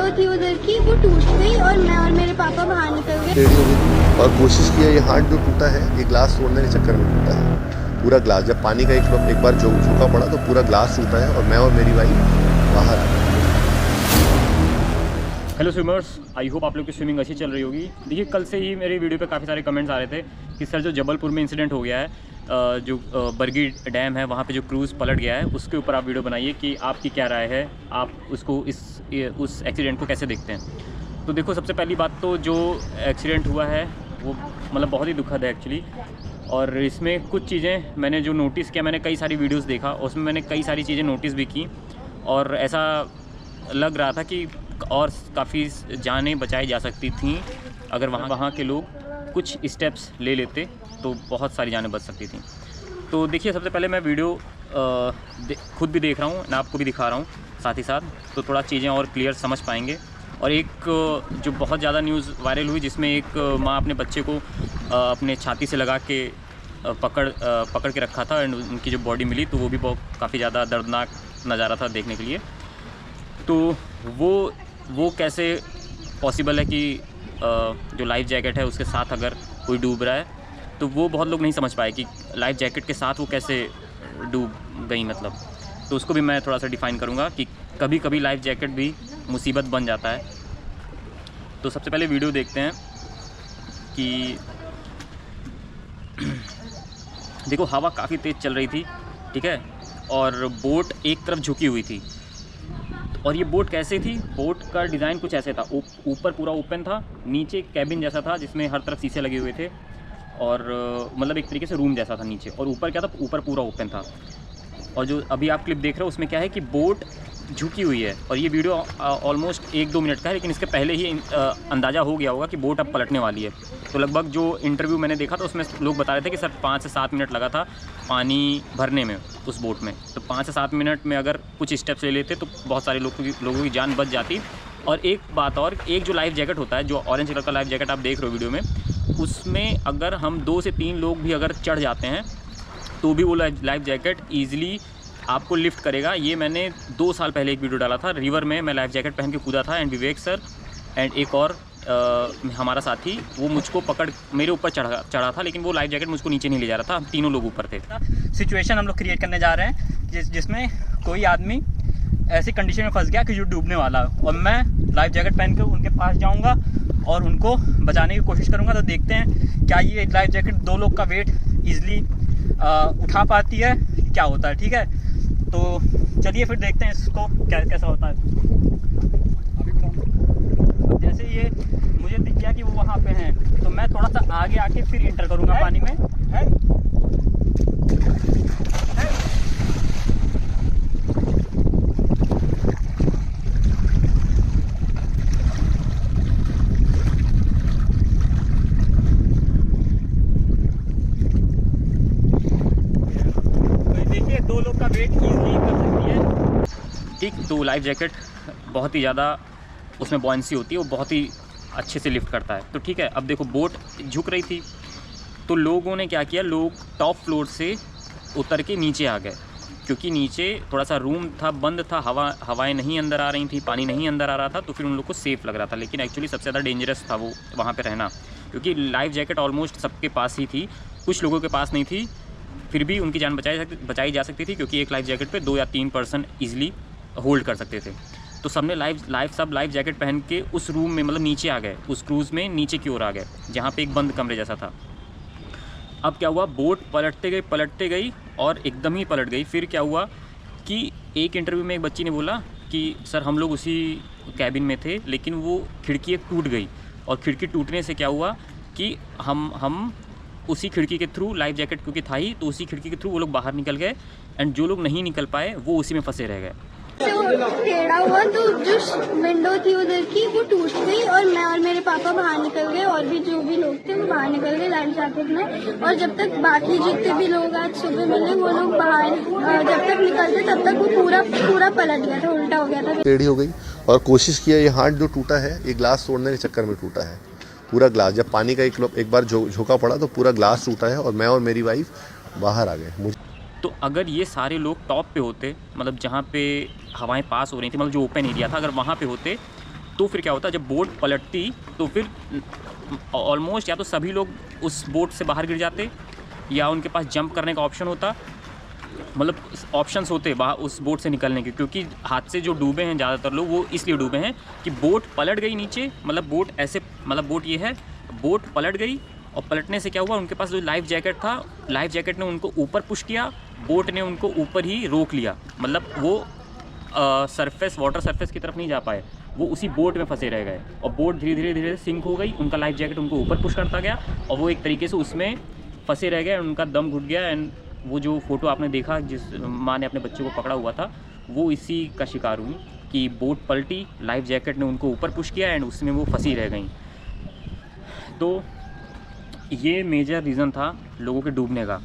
Window थी उधर की, वो टूट गई और मैं और मेरे पापा बाहर निकल गए। टेढ़ी हो गई और कोशिश की है, ये हाथ जो टूटा है ये ग्लास तोड़ने के चक्कर में टूटा है। पूरा ग्लास, जब पानी का एक बार जो झोंका पड़ा तो पूरा ग्लास टूटा है और मैं और मेरी वाइफ बाहर आ गए। हेलो स्विमर्स, आई होप आप लोग की स्विमिंग अच्छी चल रही होगी। देखिए, कल से ही मेरी वीडियो पे काफ़ी सारे कमेंट्स आ रहे थे कि सर जो जबलपुर में इंसिडेंट हो गया है, जो बरगी डैम है वहाँ पे जो क्रूज़ पलट गया है, उसके ऊपर आप वीडियो बनाइए कि आपकी क्या राय है, आप उसको उस एक्सीडेंट को कैसे देखते हैं। तो देखो, सबसे पहली बात तो जो एक्सीडेंट हुआ है वो मतलब बहुत ही दुखद है एक्चुअली। और इसमें कुछ चीज़ें मैंने जो नोटिस किया, मैंने कई सारी वीडियोस देखा, उसमें मैंने कई सारी चीज़ें नोटिस भी की और ऐसा लग रहा था कि और काफ़ी जानें बचाई जा सकती थीं अगर वहाँ के लोग कुछ स्टेप्स ले लेते, तो बहुत सारी जानें बच सकती थीं। तो देखिए, सबसे पहले मैं वीडियो खुद भी देख रहा हूँ, मैं आपको भी दिखा रहा हूँ साथ ही साथ, तो थोड़ा चीज़ें और क्लियर समझ पाएंगे। और एक जो बहुत ज़्यादा न्यूज़ वायरल हुई, जिसमें एक माँ अपने बच्चे को अपने छाती से लगा के पकड़ के रखा था एंड उनकी जो बॉडी मिली तो वो भी बहुत काफ़ी ज़्यादा दर्दनाक नज़ारा था देखने के लिए। तो वो कैसे पॉसिबल है कि जो लाइफ जैकेट है उसके साथ अगर कोई डूब रहा है, तो वो बहुत लोग नहीं समझ पाए कि लाइफ जैकेट के साथ वो कैसे डूब गई मतलब। तो उसको भी मैं थोड़ा सा डिफ़ाइन करूँगा कि कभी कभी लाइफ जैकेट भी मुसीबत बन जाता है। तो सबसे पहले वीडियो देखते हैं कि देखो, हवा काफ़ी तेज़ चल रही थी, ठीक है, और बोट एक तरफ झुकी हुई थी। और ये बोट कैसे थी, बोट का डिज़ाइन कुछ ऐसे था, ऊपर पूरा ओपन था, नीचे कैबिन जैसा था जिसमें हर तरफ शीशे लगे हुए थे और मतलब एक तरीके से रूम जैसा था नीचे, और ऊपर क्या था, ऊपर पूरा ओपन था। और जो अभी आप क्लिप देख रहे हो उसमें क्या है कि बोट झुकी हुई है। और ये वीडियो ऑलमोस्ट 1-2 मिनट का है, लेकिन इसके पहले ही अंदाज़ा हो गया होगा कि बोट अब पलटने वाली है। तो लगभग जो इंटरव्यू मैंने देखा था उसमें लोग बता रहे थे कि सर 5 से 7 मिनट लगा था पानी भरने में उस बोट में। तो 5 से 7 मिनट में अगर कुछ स्टेप्स ले लेते तो बहुत सारे लोगों की जान बच जाती। और एक बात और, एक जो लाइफ जैकेट होता है, जो ऑरेंज कलर का लाइफ जैकेट आप देख रहे हो वीडियो में, उसमें अगर हम 2 से 3 लोग भी अगर चढ़ जाते हैं तो भी वो लाइफ जैकेट ईजिली आपको लिफ्ट करेगा। ये मैंने 2 साल पहले एक वीडियो डाला था, रिवर में मैं लाइफ जैकेट पहन के कूदा था एंड विवेक सर एंड एक और हमारा साथी, वो मुझको पकड़ मेरे ऊपर चढ़ा था, लेकिन वो लाइफ जैकेट मुझको नीचे नहीं ले जा रहा था, हम तीनों लोग ऊपर थे। सिचुएशन हम लोग क्रिएट करने जा रहे हैं जिसमें कोई आदमी ऐसी कंडीशन में फंस गया कि जो डूबने वाला है, और मैं लाइफ जैकेट पहन कर उनके पास जाऊंगा और उनको बचाने की कोशिश करूंगा। तो देखते हैं क्या ये लाइफ जैकेट 2 लोग का वेट ईजिली उठा पाती है, क्या होता है, ठीक है। तो चलिए फिर देखते हैं इसको कैसा होता है। अब जैसे ये मुझे दिख गया कि वो वहाँ पे हैं, तो मैं थोड़ा सा आगे आके फिर इंटर करूँगा पानी में। देखिए, 2 लोग का वेट ईजिली कर सकती है, ठीक। तो लाइफ जैकेट बहुत ही ज़्यादा उसमें बॉयंसी होती है, वो बहुत ही अच्छे से लिफ्ट करता है। तो ठीक है, अब देखो बोट झुक रही थी, तो लोगों ने क्या किया, लोग टॉप फ्लोर से उतर के नीचे आ गए, क्योंकि नीचे थोड़ा सा रूम था, बंद था, हवाएं नहीं अंदर आ रही थी, पानी नहीं अंदर आ रहा था, तो फिर उन लोग को सेफ़ लग रहा था। लेकिन एक्चुअली सबसे ज़्यादा डेंजरस था वो वहाँ पे रहना, क्योंकि लाइफ जैकेट ऑलमोस्ट सबके पास ही थी, कुछ लोगों के पास नहीं थी, फिर भी उनकी जान बचाई जा सकती थी, क्योंकि एक लाइफ जैकेट पे 2 या 3 पर्सन ईजिली होल्ड कर सकते थे। तो सबने सब लाइफ जैकेट पहन के उस रूम में मतलब नीचे आ गए, उस क्रूज़ में नीचे की ओर आ गए, जहाँ पे एक बंद कमरे जैसा था। अब क्या हुआ, बोट पलटते गई और एकदम ही पलट गई। फिर क्या हुआ कि एक इंटरव्यू में एक बच्ची ने बोला कि सर हम लोग उसी कैबिन में थे, लेकिन वो खिड़की एक टूट गई, और खिड़की टूटने से क्या हुआ कि हम उसी खिड़की के थ्रू, लाइफ जैकेट क्योंकि था ही, तो उसी खिड़की के थ्रू वो लोग बाहर निकल गए, एंड जो लोग नहीं निकल पाए वो उसी में फंसे रह गए। टेढ़ा हुआ तो जो विंडो थी उधर की वो टूट गई और मैं और मेरे पापा बाहर निकल गए, और भी जो भी लोग थे वो बाहर निकल गए लाइफ जैकेट में। और जब तक बाकी जितने भी लोग आज सुबह मिले वो लोग बाहर जब तक निकलते तब तक वो पूरा पलट गया था, उल्टा हो गया था, टेढ़ी हो गई और कोशिश की है, ये हाथ जो टूटा है ये ग्लास तोड़ने के चक्कर में टूटा है। पूरा ग्लास, जब पानी का एक बार झोंका पड़ा तो पूरा ग्लास टूटा है और मैं और मेरी वाइफ बाहर आ गए। तो अगर ये सारे लोग टॉप पे होते, मतलब जहाँ पे हवाएं पास हो रही थी, मतलब जो ओपन एरिया था, अगर वहाँ पे होते तो फिर क्या होता, जब बोट पलटती तो फिर ऑलमोस्ट या तो सभी लोग उस बोट से बाहर गिर जाते या उनके पास जंप करने का ऑप्शन होता, मतलब ऑप्शंस होते बाहर उस बोट से निकलने के। क्योंकि हादसे जो डूबे हैं ज़्यादातर लोग वो इसलिए डूबे हैं कि बोट पलट गई नीचे, मतलब बोट ऐसे, मतलब बोट ये है, बोट पलट गई और पलटने से क्या हुआ, उनके पास जो लाइफ जैकेट था, लाइफ जैकेट ने उनको ऊपर पुश किया, बोट ने उनको ऊपर ही रोक लिया, मतलब वो सरफेस, वाटर सरफेस की तरफ नहीं जा पाए, वो उसी बोट में फंसे रह गए और बोट धीरे धीरे धीरे सिंक हो गई, उनका लाइफ जैकेट उनको ऊपर पुश करता गया और वो एक तरीके से उसमें फंसे रह गए, उनका दम घुट गया। एंड वो जो फ़ोटो आपने देखा जिस माँ ने अपने बच्चे को पकड़ा हुआ था, वो इसी का शिकार हुई कि बोट पलटी, लाइफ जैकेट ने उनको ऊपर पुश किया एंड उसमें वो फंसी रह गई। तो ये मेजर रीज़न था लोगों के डूबने का।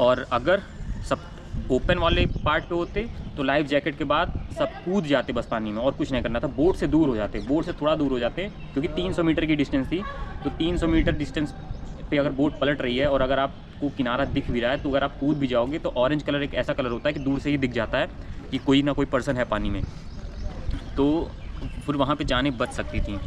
और अगर सब ओपन वाले पार्ट पे होते तो लाइफ जैकेट के बाद सब कूद जाते बस पानी में और कुछ नहीं करना था, बोट से दूर हो जाते, बोट से थोड़ा दूर हो जाते, क्योंकि 300 मीटर की डिस्टेंस थी। तो 300 मीटर डिस्टेंस पे अगर बोट पलट रही है और अगर आपको किनारा दिख भी रहा है तो अगर आप कूद भी जाओगे तो ऑरेंज कलर एक ऐसा कलर होता है कि दूर से ही दिख जाता है कि कोई ना कोई पर्सन है पानी में, तो फिर वहाँ पे जाने बच सकती थी।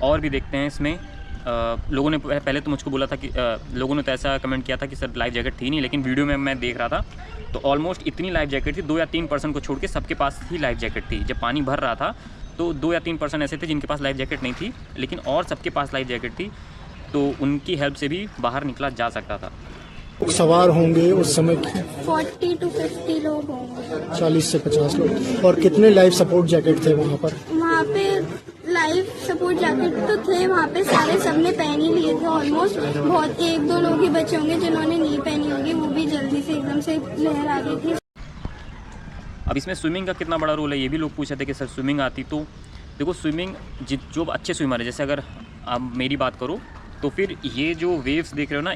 और भी देखते हैं इसमें लोगों ने पहले तो मुझको बोला था कि लोगों ने तो ऐसा कमेंट किया था कि सर लाइफ जैकेट थी नहीं, लेकिन वीडियो में मैं देख रहा था तो ऑलमोस्ट इतनी लाइफ जैकेट थी, 2 या 3 पर्सन को छोड़ के सबके पास ही लाइफ जैकेट थी। जब पानी भर रहा था तो 2 या 3 पर्सन ऐसे थे जिनके पास लाइफ जैकेट नहीं थी, लेकिन और सबके पास लाइफ जैकेट थी, तो उनकी हेल्प से भी बाहर निकला जा सकता था। सवार होंगे उस समय 40 to 50 लोग होंगे, 40 से 50 लोग। और कितने लाइफ सपोर्ट जैकेट थे वहाँ पर? वहाँ पे लाइफ सपोर्ट जैकेट तो थे वहाँ पे, सारे सबने पहन ही लिए थे ऑलमोस्ट। बहुत 1-2 लोग ही बचे होंगे जिन्होंने नहीं पहनी होगी, वो भी जल्दी से एकदम से लहर आ गई थी। अब इसमें स्विमिंग का कितना बड़ा रोल है, ये भी लोग पूछ रहे थे कि सर स्विमिंग आती? तो देखो स्विमिंग जो अच्छे स्विमर है, जैसे अगर आप मेरी बात करो तो फिर ये जो वेव्स देख रहे हो ना,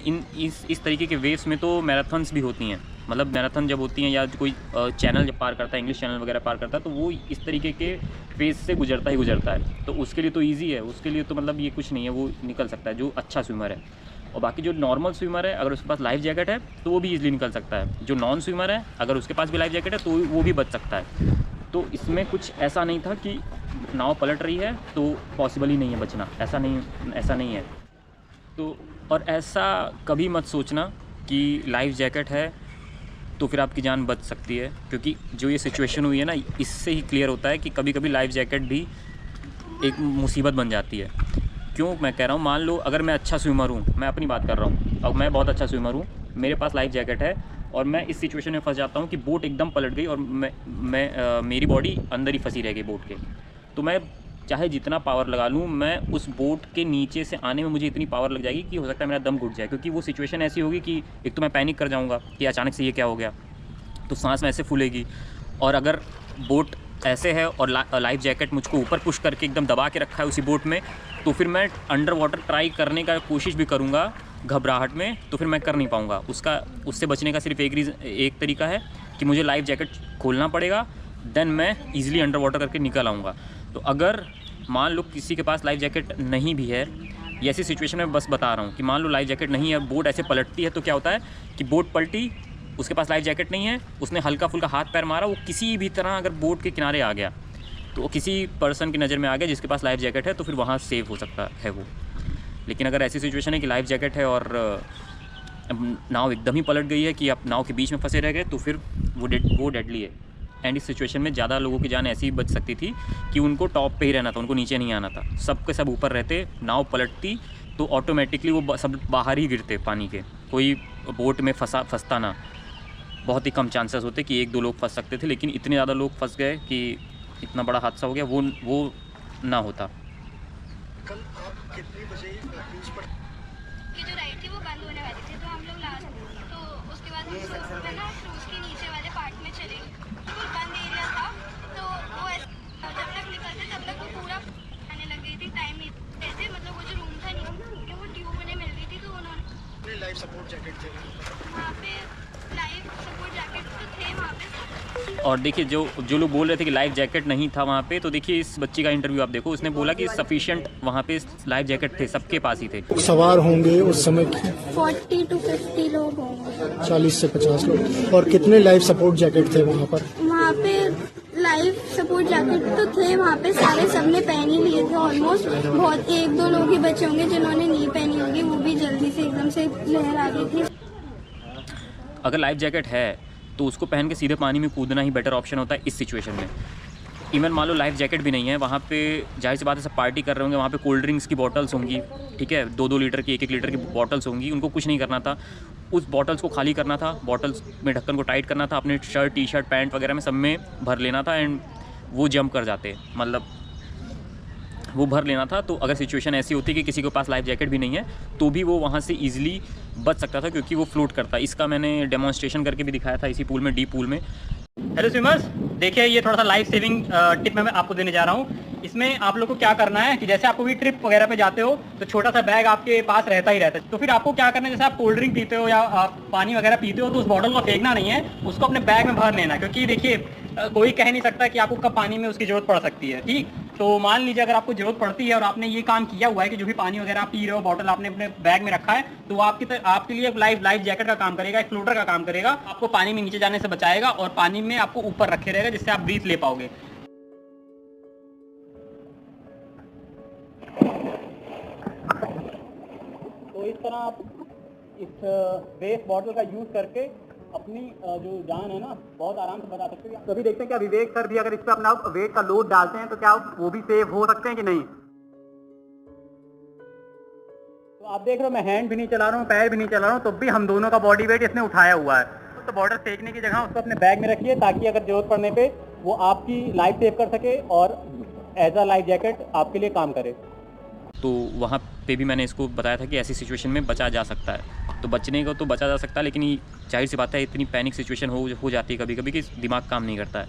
इस तरीके के वेव्स में तो मैराथन्स भी होती हैं। मतलब मैराथन जब होती हैं या कोई चैनल जब पार करता है, इंग्लिश चैनल वगैरह पार करता है, तो वो इस तरीके के फेज से गुजरता है, तो उसके लिए तो ईजी है, उसके लिए तो मतलब ये कुछ नहीं है, वो निकल सकता है जो अच्छा स्विमर है। और बाकी जो नॉर्मल स्विमर है, अगर उसके पास लाइफ जैकेट है तो वो भी ईजिली निकल सकता है। जो नॉन स्विमर है, अगर उसके पास भी लाइफ जैकेट है तो वो भी बच सकता है। तो इसमें कुछ ऐसा नहीं था कि नाव पलट रही है तो पॉसिबल ही नहीं है बचना, ऐसा नहीं है। तो और ऐसा कभी मत सोचना कि लाइफ जैकेट है तो फिर आपकी जान बच सकती है, क्योंकि जो ये सिचुएशन हुई है ना, इससे ही क्लियर होता है कि कभी कभी लाइफ जैकेट भी एक मुसीबत बन जाती है। क्यों मैं कह रहा हूँ, मान लो अगर मैं अच्छा स्विमर हूँ, मैं अपनी बात कर रहा हूँ, अब मैं बहुत अच्छा स्विमर हूँ, मेरे पास लाइफ जैकेट है और मैं इस सिचुएशन में फंस जाता हूँ कि बोट एकदम पलट गई और मेरी बॉडी अंदर ही फंसी रह गई बोट के, तो मैं चाहे जितना पावर लगा लूँ, मैं उस बोट के नीचे से आने में मुझे इतनी पावर लग जाएगी कि हो सकता है मेरा दम घुट जाए, क्योंकि वो सिचुएशन ऐसी होगी कि एक तो मैं पैनिक कर जाऊँगा कि अचानक से ये क्या हो गया, तो सांस में ऐसे फूलेगी। और अगर बोट ऐसे है और लाइफ जैकेट मुझको ऊपर पुश करके एकदम दबा के रखा है उसी बोट में, तो फिर मैं अंडर वाटर ट्राई करने का कोशिश भी करूँगा घबराहट में, तो फिर मैं कर नहीं पाऊँगा। उससे बचने का सिर्फ एक तरीका है कि मुझे लाइफ जैकेट खोलना पड़ेगा, देन मैं ईजिली अंडर वाटर करके निकल आऊँगा। तो अगर मान लो किसी के पास लाइफ जैकेट नहीं भी है, ये ऐसी सिचुएशन में बस बता रहा हूँ कि मान लो लाइफ जैकेट नहीं है, बोट ऐसे पलटती है, तो क्या होता है कि बोट पलटी, उसके पास लाइफ जैकेट नहीं है, उसने हल्का फुल्का हाथ पैर मारा, वो किसी भी तरह अगर बोट के किनारे आ गया तो वो किसी पर्सन की नज़र में आ गया जिसके पास लाइफ जैकेट है, तो फिर वहाँ सेव हो सकता है वो। लेकिन अगर ऐसी सिचुएशन है कि लाइफ जैकेट है और नाव एकदम ही पलट गई है कि आप नाव के बीच में फंसे रह गए, तो फिर वो डेडली है। एंड इस सिचुएशन में ज़्यादा लोगों की जान ऐसी ही बच सकती थी कि उनको टॉप पे ही रहना था, उनको नीचे नहीं आना था। सब के सब ऊपर रहते, नाव पलटती तो ऑटोमेटिकली वो सब बाहर ही गिरते पानी के, कोई बोट में फंसता ना। बहुत ही कम चांसेस होते कि 1-2 लोग फंस सकते थे, लेकिन इतने ज़्यादा लोग फंस गए कि इतना बड़ा हादसा हो गया, वो ना होता। कल आप कितनी बजे क्रूज पर? कि जो राइड थी वो बंद होने वाली थी, तो हम लोग लास्ट, तो उसके बाद हम ना क्रूज के नीचे वाले पार्ट में चले, तो बंद एरिया था, तो वो जब तक निकलते तब तक वो पूरा आने लग गई थी, टाइम नहीं थे, मतलब वो जो रूम था नहीं, वो ट्यूब उन्हें मिल गई थी, तो उन्होंने लाइफ सपोर्ट जैकेट थे वहाँ पे, लाइफ सपोर्ट जैकेट तो थे वहाँ पे। और देखिए जो लोग बोल रहे थे कि लाइफ जैकेट नहीं था वहाँ पे, तो देखिए इस बच्ची का इंटरव्यू आप देखो, उसने बोला कि सफिशिएंट वहाँ पे लाइफ जैकेट थे, सबके पास ही थे। सवार होंगे उस समय 40 to 50 लोग होंगे, 40 से 50 लोग। और कितने लाइफ सपोर्ट जैकेट थे वहाँ पर? वहाँ पे लाइफ सपोर्ट जैकेट तो थे वहाँ पे सारे, सबने पहन ही लिए थे ऑलमोस्ट। बहुत 1-2 लोग ही बचे होंगे जिन्होंने नहीं पहनी होगी, वो भी जल्दी से एकदम से लहर आ गई थी। अगर लाइफ जैकेट है तो उसको पहन के सीधे पानी में कूदना ही बेटर ऑप्शन होता है इस सिचुएशन में। इवन मान लो लाइफ जैकेट भी नहीं है, वहाँ पे जाहिर सी बात है सब पार्टी कर रहे होंगे, वहाँ पे कोल्ड ड्रिंक्स की बॉटल्स होंगी, ठीक है, 2-2 लीटर की 1-1 लीटर की बॉटल्स होंगी। उनको कुछ नहीं करना था, उस बॉटल्स को खाली करना था, बॉटल्स में ढक्कन को टाइट करना था, अपने शर्ट टी शर्ट पैंट वगैरह में सब में भर लेना था एंड वो जंप कर जाते, मतलब वो भर लेना था। तो अगर सिचुएशन ऐसी होती कि किसी के पास लाइफ जैकेट भी नहीं है तो भी वो वहाँ से ईजिली बच सकता था, क्योंकि वो फ्लोट करता है। इसका मैंने डेमोन्स्ट्रेशन करके भी दिखाया था इसी पूल में, डीप पूल में। हेलो स्विमर्स, देखिए ये थोड़ा सा लाइफ सेविंग टिप मैं आपको देने जा रहा हूँ। इसमें आप लोग को क्या करना है कि जैसे आपको भी ट्रिप वगैरह पे जाते हो तो छोटा सा बैग आपके पास रहता ही रहता है। तो फिर आपको क्या करना है, जैसे आप कोल्ड ड्रिंक पीते हो या आप पानी वगैरह पीते हो तो उस बॉटल को फेंकना नहीं है, उसको अपने बैग में भर लेना। क्योंकि देखिए कोई कह नहीं सकता कि आपको कब पानी में उसकी जरूरत पड़ सकती है, ठीक। तो मान लीजिए अगर आपको जरूरत पड़ती है और आपने ये काम किया हुआ है कि जो भी पानी वगैरह आप पी रहे हो बॉटल आपने अपने बैग में रखा है, तो वो आपके लिए लाइफ जैकेट का काम करेगा, एक फ्लोटर का काम करेगा, आपको पानी में नीचे जाने से बचाएगा और पानी में आपको ऊपर रखे रहेगा, जिससे आप ब्रीथ ले पाओगे। तो इस तरह आप इस बेस बॉटल का यूज करके अपनी जो जान है ना बहुत आराम से बचा सकते हैं। तो अभी देखते हैं क्या विवेक सर भी अगर इस पर अपना वेट का लोड डालते हैं तो क्या वो भी सेव हो सकते हैं कि नहीं। तो आप देख रहे हो मैं हैंड भी नहीं चला रहा हूँ, पैर भी नहीं चला रहा हूँ, तो भी हम दोनों का बॉडी वेट इसने उठाया हुआ है। तो बॉटल फेंकने की जगह उसको अपने बैग में रखिए ताकि अगर जरूरत पड़ने पे वो आपकी लाइफ सेव कर सके और एज अ लाइफ जैकेट आपके लिए काम करे। तो वहाँ पे भी मैंने इसको बताया था कि ऐसी सिचुएशन में बचा जा सकता है। तो बचने को तो बचा जा सकता है, लेकिन जाहिर सी बात है इतनी पैनिक सिचुएशन हो जाती है कभी कभी कि दिमाग काम नहीं करता है।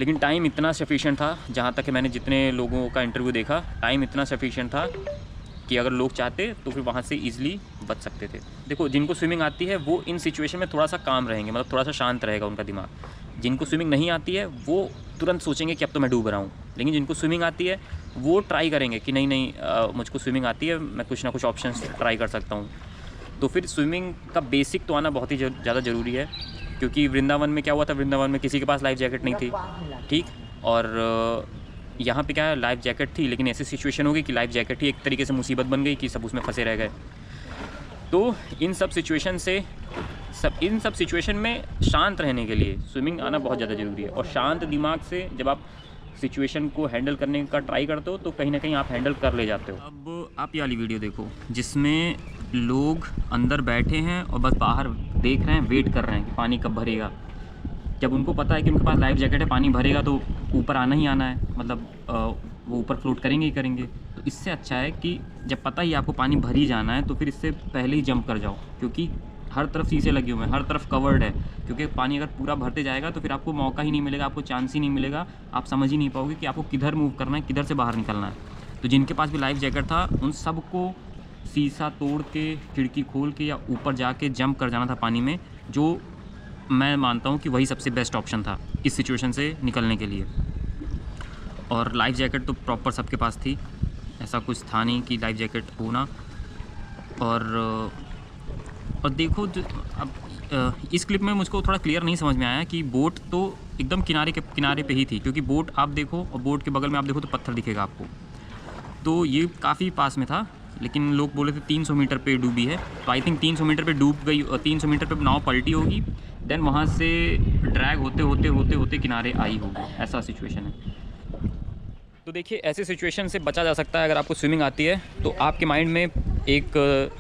लेकिन टाइम इतना सफिशिएंट था, जहाँ तक कि मैंने जितने लोगों का इंटरव्यू देखा, टाइम इतना सफिशिएंट था कि अगर लोग चाहते तो फिर वहाँ से ईजिली बच सकते थे। देखो जिनको स्विमिंग आती है वो इन सिचुएशन में थोड़ा सा काम रहेंगे, मतलब थोड़ा सा शांत रहेगा उनका दिमाग। जिनको स्विमिंग नहीं आती है वो तुरंत सोचेंगे कि अब तो मैं डूब रहा हूँ। लेकिन जिनको स्विमिंग आती है वो ट्राई करेंगे कि नहीं मुझको स्विमिंग आती है, मैं कुछ ना कुछ ऑप्शंस ट्राई कर सकता हूँ। तो फिर स्विमिंग का बेसिक तो आना बहुत ही ज़्यादा ज़रूरी है, क्योंकि वृंदावन में क्या हुआ था, वृंदावन में किसी के पास लाइफ जैकेट नहीं थी, ठीक। और यहाँ पे क्या है, लाइफ जैकेट थी लेकिन ऐसी सिचुएशन हो गई कि लाइफ जैकेट ही एक तरीके से मुसीबत बन गई कि सब उसमें फंसे रह गए। तो इन सब सिचुएशन में शांत रहने के लिए स्विमिंग आना बहुत ज़्यादा ज़रूरी है। और शांत दिमाग से जब आप सिचुएशन को हैंडल करने का ट्राई करते हो तो कहीं ना कहीं आप हैंडल कर ले जाते हो। अब आप ये वाली वीडियो देखो जिसमें लोग अंदर बैठे हैं और बस बाहर देख रहे हैं, वेट कर रहे हैं कि पानी कब भरेगा। जब उनको पता है कि उनके पास लाइफ जैकेट है, पानी भरेगा तो ऊपर आना ही आना है, मतलब वो ऊपर फ्लोट करेंगे ही करेंगे। तो इससे अच्छा है कि जब पता ही आपको पानी भर ही जाना है तो फिर इससे पहले ही जंप कर जाओ, क्योंकि हर तरफ शीशे लगे हुए हैं, हर तरफ कवर्ड है। क्योंकि पानी अगर पूरा भरते जाएगा तो फिर आपको मौका ही नहीं मिलेगा, आपको चांस ही नहीं मिलेगा, आप समझ ही नहीं पाओगे कि आपको किधर मूव करना है, किधर से बाहर निकलना है। तो जिनके पास भी लाइफ जैकेट था उन सबको शीशा तोड़ के, खिड़की खोल के या ऊपर जाके जंप कर जाना था पानी में, जो मैं मानता हूँ कि वही सबसे बेस्ट ऑप्शन था इस सिचुएशन से निकलने के लिए। और लाइफ जैकेट तो प्रॉपर सबके पास थी, ऐसा कुछ था नहीं कि लाइफ जैकेट होना। और देखो अब इस क्लिप में मुझको थोड़ा क्लियर नहीं समझ में आया कि बोट तो एकदम किनारे पे ही थी, क्योंकि बोट आप देखो और बोट के बगल में आप देखो तो पत्थर दिखेगा आपको। तो ये काफ़ी पास में था, लेकिन लोग बोले थे 300 मीटर पे डूबी है। तो आई थिंक 300 मीटर पे डूब गई, 300 मीटर पे नाव पलटी होगी, देन वहाँ से ड्रैग होते किनारे आई होगी, ऐसा सिचुएशन है। तो देखिए ऐसे सिचुएशन से बचा जा सकता है अगर आपको स्विमिंग आती है। तो आपके माइंड में एक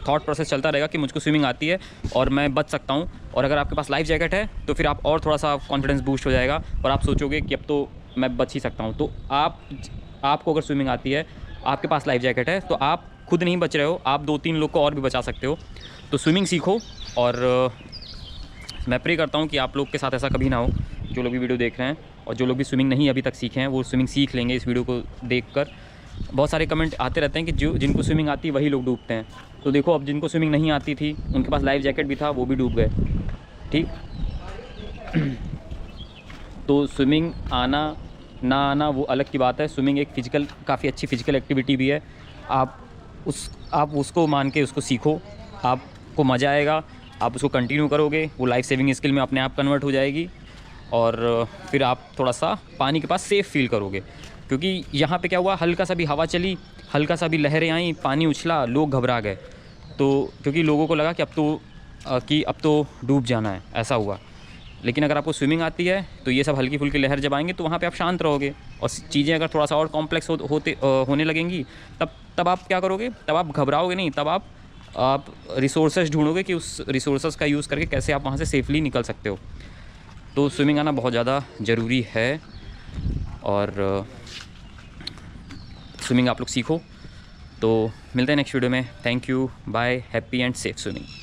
थॉट प्रोसेस चलता रहेगा कि मुझको स्विमिंग आती है और मैं बच सकता हूँ। और अगर आपके पास लाइफ जैकेट है तो फिर आप और थोड़ा सा कॉन्फिडेंस बूस्ट हो जाएगा और आप सोचोगे कि अब तो मैं बच ही सकता हूँ। तो आपको अगर स्विमिंग आती है, आपके पास लाइफ जैकेट है, तो आप खुद नहीं बच रहे हो, आप 2-3 लोग को और भी बचा सकते हो। तो स्विमिंग सीखो। और मैं प्रे करता हूँ कि आप लोग के साथ ऐसा कभी ना हो, जो लोग भी वीडियो देख रहे हैं और जो लोग भी स्विमिंग नहीं अभी तक सीखे हैं वो स्विमिंग सीख लेंगे इस वीडियो को देखकर। बहुत सारे कमेंट आते रहते हैं कि जिनको स्विमिंग आती है वही लोग डूबते हैं। तो देखो अब जिनको स्विमिंग नहीं आती थी, उनके पास लाइफ जैकेट भी था, वो भी डूब गए, ठीक। तो स्विमिंग आना ना आना वो अलग की बात है। स्विमिंग एक काफ़ी अच्छी फिजिकल एक्टिविटी भी है। आप उसको मान के उसको सीखो, आपको मज़ा आएगा, आप उसको कंटिन्यू करोगे, वो लाइफ सेविंग स्किल में अपने आप कन्वर्ट हो जाएगी। और फिर आप थोड़ा सा पानी के पास सेफ़ फील करोगे। क्योंकि यहाँ पे क्या हुआ, हल्का सा भी हवा चली, हल्का सा भी लहरें आई, पानी उछला, लोग घबरा गए। तो क्योंकि लोगों को लगा कि अब तो डूब जाना है, ऐसा हुआ। लेकिन अगर आपको स्विमिंग आती है तो ये सब हल्की फुल्की लहर जब आएंगे तो वहाँ पे आप शांत रहोगे। और चीज़ें अगर थोड़ा सा और कॉम्प्लेक्स होने लगेंगी तब आप क्या करोगे, तब आप घबराओगे नहीं, तब आप रिसोर्सेज ढूंढोगे कि उस रिसोर्सेज का यूज़ करके कैसे आप वहाँ से सेफली निकल सकते हो। तो स्विमिंग आना बहुत ज़्यादा ज़रूरी है और स्विमिंग आप लोग सीखो। तो मिलते हैं नेक्स्ट वीडियो में। Thank you, bye, happy and safe swimming.